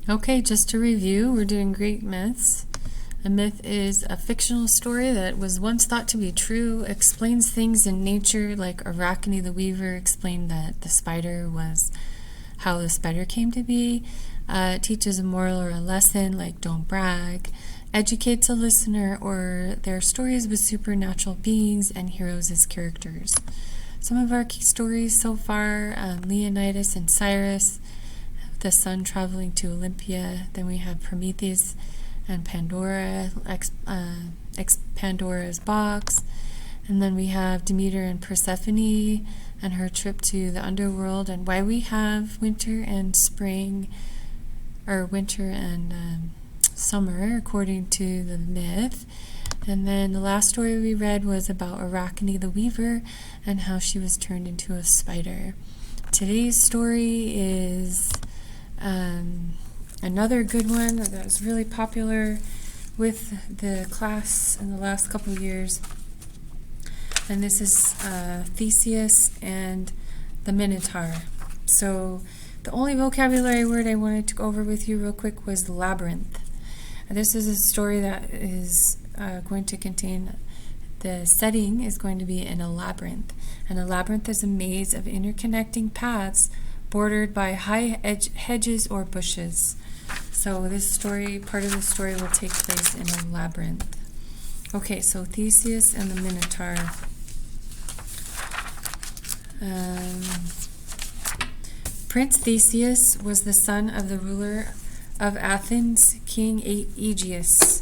Okay, just to review, we're doing Greek myths. A myth is a fictional story that was once thought to be true, explains things in nature, like Arachne the Weaver explained that the spider was how the spider came to be, teaches a moral or a lesson, like don't brag, educates a listener, or there are stories with supernatural beings and heroes as characters. Some of our key stories so far, Leonidas and Cyrus, the sun traveling to Olympia. Then we have Prometheus and Pandora, Pandora's box. And then we have Demeter and Persephone and her trip to the underworld, and why we have winter and spring, or winter and summer, according to the myth. And then the last story we read was about Arachne the Weaver and how she was turned into a spider. Today's story is another good one that was really popular with the class in the last couple of years. And this is Theseus and the Minotaur. So the only vocabulary word I wanted to go over with you real quick was labyrinth. And this is a story that is going to contain, the setting is going to be in a labyrinth. And a labyrinth is a maze of interconnecting paths bordered by high hedges or bushes. So this story, part of the story, will take place in a labyrinth. Okay, so Theseus and the Minotaur. Prince Theseus was the son of the ruler of Athens, King Aegeus.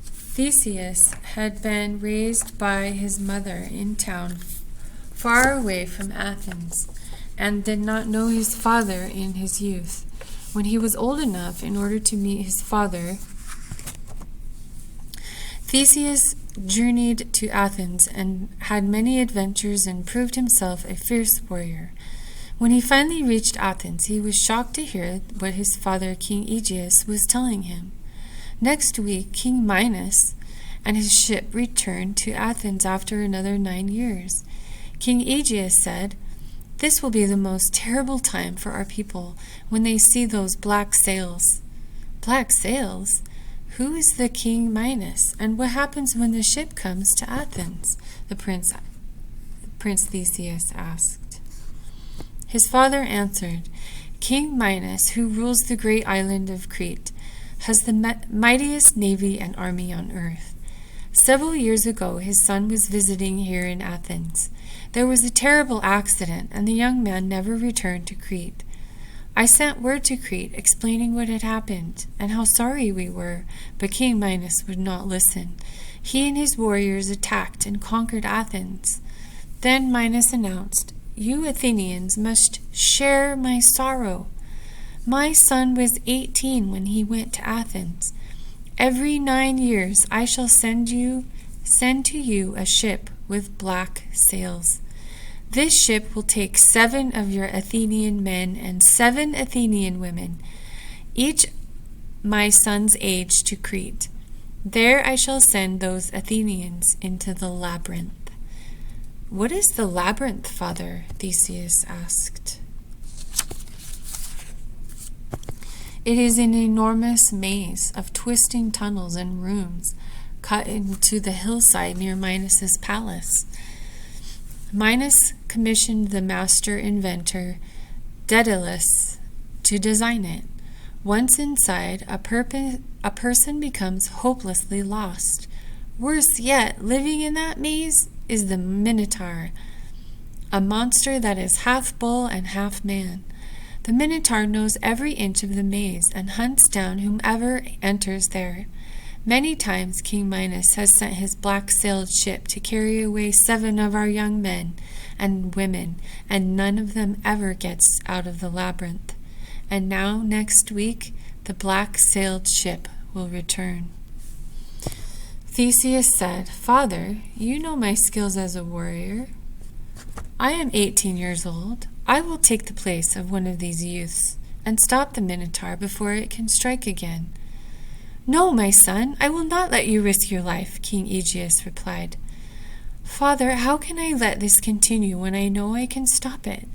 Theseus had been raised by his mother in town far away from Athens, and did not know his father in his youth. When he was old enough in order to meet his father, Theseus journeyed to Athens and had many adventures and proved himself a fierce warrior. When he finally reached Athens, he was shocked to hear what his father, King Aegeus, was telling him. Next week, King Minos and his ship returned to Athens after another 9 years. King Aegeus said, "This will be the most terrible time for our people when they see those black sails." Black sails? Who is the King Minos, and what happens when the ship comes to Athens? The Prince Theseus asked. His father answered, "King Minos, who rules the great island of Crete, has the mightiest navy and army on earth. Several years ago, his son was visiting here in Athens. There was a terrible accident, and the young man never returned to Crete. I sent word to Crete explaining what had happened and how sorry we were, but King Minos would not listen. He and his warriors attacked and conquered Athens. Then Minos announced, 'You Athenians must share my sorrow. My son was 18 when he went to Athens. Every 9 years I shall send to you a ship with black sails. This ship will take 7 of your Athenian men and 7 Athenian women, each my son's age, to Crete. There I shall send those Athenians into the labyrinth.'" "What is the labyrinth, father?" Theseus asked. "It is an enormous maze of twisting tunnels and rooms cut into the hillside near Minos's palace. Minos commissioned the master inventor Daedalus to design it. Once inside, a person becomes hopelessly lost. Worse yet, living in that maze is the Minotaur, a monster that is half bull and half man. The Minotaur knows every inch of the maze and hunts down whomever enters there. Many times King Minos has sent his black-sailed ship to carry away 7 of our young men and women, and none of them ever gets out of the labyrinth. And now, next week, the black-sailed ship will return." Theseus said, "Father, you know my skills as a warrior. I am 18 years old. I will take the place of one of these youths and stop the Minotaur before it can strike again." "No, my son, I will not let you risk your life," King Aegeus replied. "Father, how can I let this continue when I know I can stop it?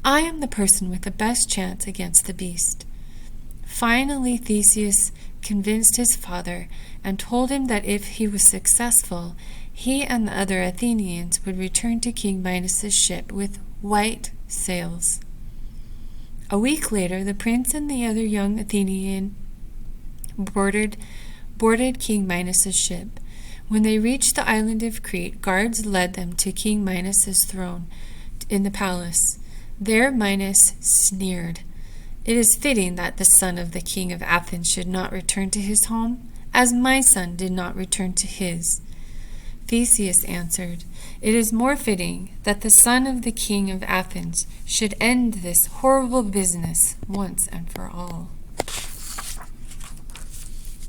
I am the person with the best chance against the beast." Finally, Theseus convinced his father and told him that if he was successful, he and the other Athenians would return to King Minos's ship with white sails. A week later, the prince and the other young Athenian boarded King Minos's ship. When they reached the island of Crete, guards led them to King Minos's throne in the palace. There Minos sneered. "It is fitting that the son of the king of Athens should not return to his home, as my son did not return to his." Theseus answered, "It is more fitting that the son of the king of Athens should end this horrible business once and for all."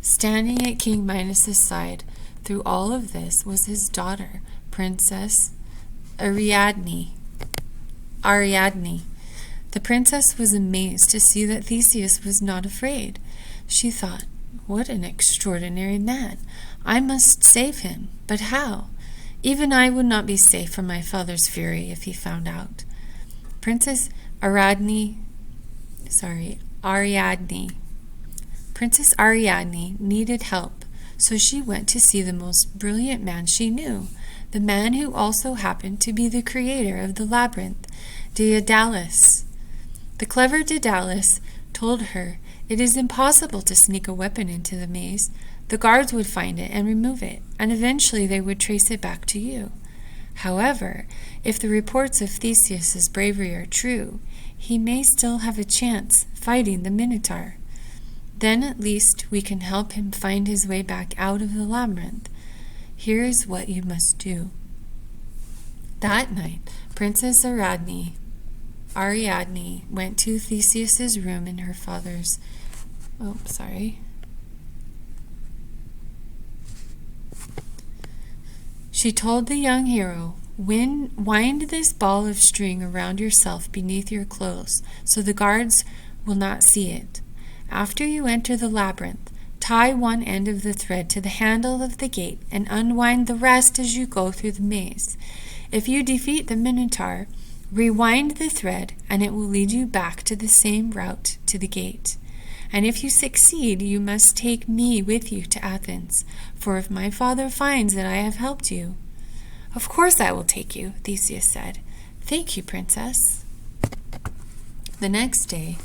Standing at King Minos's side through all of this was his daughter, Princess Ariadne. The princess was amazed to see that Theseus was not afraid. She thought, "What an extraordinary man! I must save him. But how? Even I would not be safe from my father's fury if he found out." Princess Ariadne needed help, so she went to see the most brilliant man she knew, the man who also happened to be the creator of the labyrinth, Daedalus. The clever Daedalus told her it is impossible to sneak a weapon into the maze. The guards would find it and remove it, and eventually they would trace it back to you. However, if the reports of Theseus's bravery are true, he may still have a chance fighting the Minotaur. Then at least we can help him find his way back out of the labyrinth. Here is what you must do. That night, Princess Ariadne went to Theseus's room in her father's... She told the young hero, "Wind this ball of string around yourself beneath your clothes, so the guards will not see it. After you enter the labyrinth, tie one end of the thread to the handle of the gate and unwind the rest as you go through the maze. If you defeat the Minotaur, rewind the thread and it will lead you back to the same route to the gate. And if you succeed, you must take me with you to Athens, for if my father finds that I have helped you..." "Of course I will take you," Theseus said. "Thank you, princess." The next day,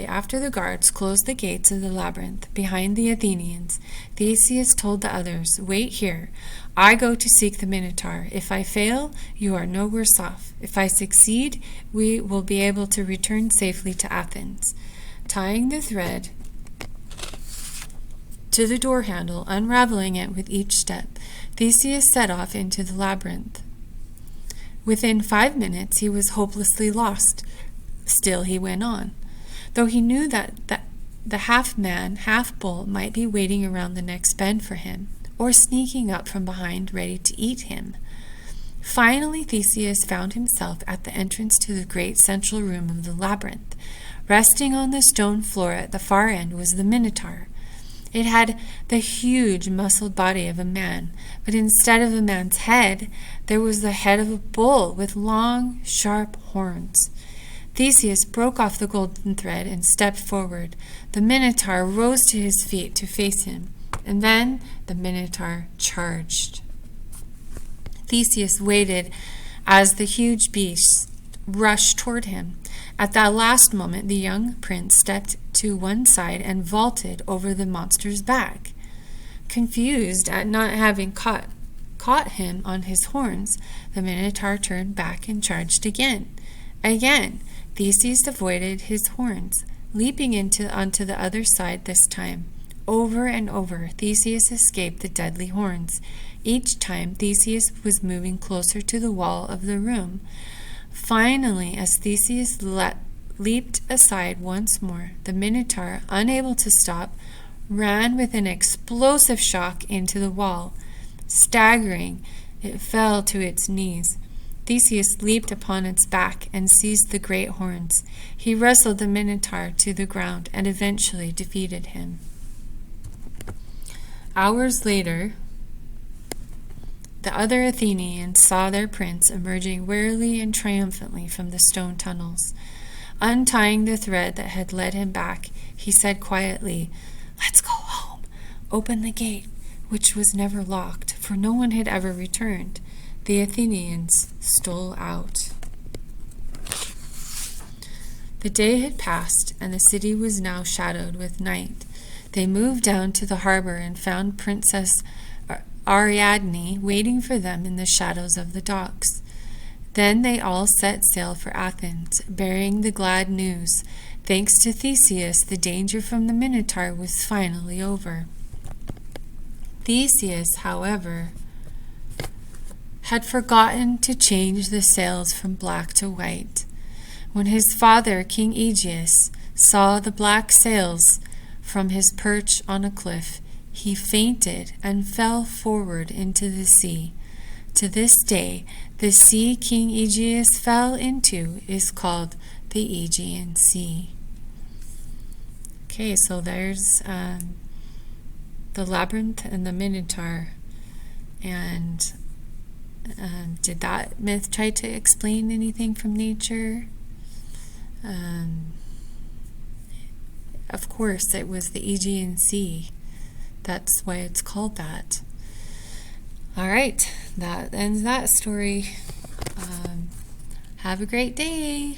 after the guards closed the gates of the labyrinth behind the Athenians, Theseus told the others, "Wait here. I go to seek the Minotaur. If I fail, you are no worse off. If I succeed, we will be able to return safely to Athens." Tying the thread to the door handle, unraveling it with each step, Theseus set off into the labyrinth. Within 5 minutes, he was hopelessly lost. Still he went on, though he knew that the half-man, half-bull might be waiting around the next bend for him, or sneaking up from behind ready to eat him. Finally, Theseus found himself at the entrance to the great central room of the labyrinth. Resting on the stone floor at the far end was the Minotaur. It had the huge, muscled body of a man, but instead of a man's head, there was the head of a bull with long, sharp horns. Theseus broke off the golden thread and stepped forward. The Minotaur rose to his feet to face him, and then the Minotaur charged. Theseus waited as the huge beast rushed toward him. At that last moment, the young prince stepped to one side and vaulted over the monster's back. Confused at not having caught him on his horns, the Minotaur turned back and charged again. Again, Theseus avoided his horns, leaping onto the other side this time. Over and over, Theseus escaped the deadly horns. Each time, Theseus was moving closer to the wall of the room. Finally, as Theseus leaped aside once more, the Minotaur, unable to stop, ran with an explosive shock into the wall. Staggering, it fell to its knees. Theseus leaped upon its back and seized the great horns. He wrestled the Minotaur to the ground and eventually defeated him. Hours later, The other Athenians saw their prince emerging wearily and triumphantly from the stone tunnels. Untying the thread that had led him back, he said quietly, "Let's go home. Open the gate," which was never locked, for no one had ever returned. The Athenians stole out. The day had passed, and the city was now shadowed with night. They moved down to the harbor and found Princess Ariadne waiting for them in the shadows of the docks. Then they all set sail for Athens, bearing the glad news. Thanks to Theseus, the danger from the Minotaur was finally over. Theseus, however, had forgotten to change the sails from black to white. When his father, King Aegeus, saw the black sails from his perch on a cliff, he fainted and fell forward into the sea. To this day, the sea King Aegeus fell into is called the Aegean Sea. Okay, so there's the labyrinth and the Minotaur. And did that myth try to explain anything from nature? Of course, it was the Aegean Sea. That's why it's called that. All right, that ends that story. Have a great day.